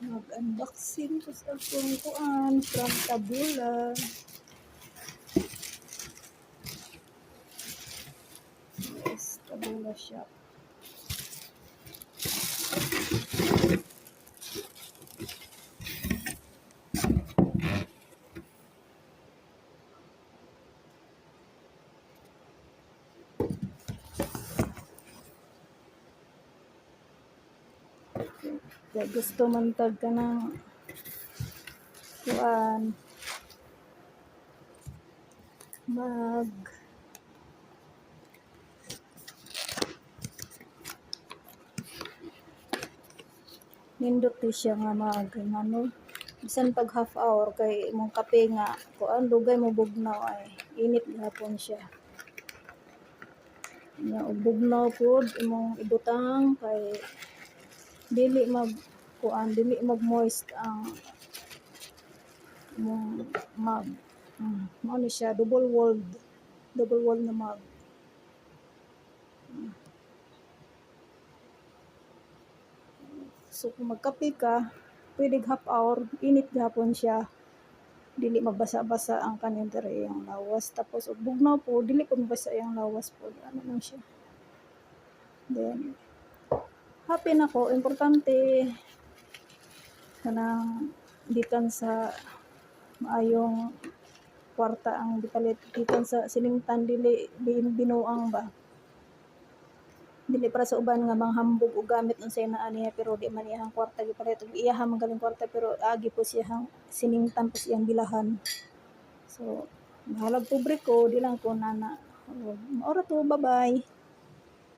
Mag-unboxing ko sa akong kuan from Tabula. Yes, Tabula shop. Kaya gusto man tag ka ng kuan nindot siya nga ano bisan pag half hour kay imong kape nga kuan dugay mo bugnaw ay init gihapon siya nga bugnaw pud imong ibutang kay dili mag moist ang imong mug. Mao ni siya double walled na mug. So kung magkape ka, pwede half hour, init gihapon siya. Dili magbasa-basa ang kanin diri yung lawas. Tapos ug bugnaw po, dili po mabasa yung lawas po. Ano lang siya. Then, happy na ko. Importante kanang gikan sa maayong kwarta ang gipalit. Gikan sa siningtan, dili binuang ba. Dili para sa uban nga manghambog og gamit unsay naa niya pero di man iyang kwarta gipalit ug iyaha man galing kwarta pero agi po siyang siningtan po siyang bilahan. So, mahalag pobre ko di lang ko nana. Ora to, bye-bye.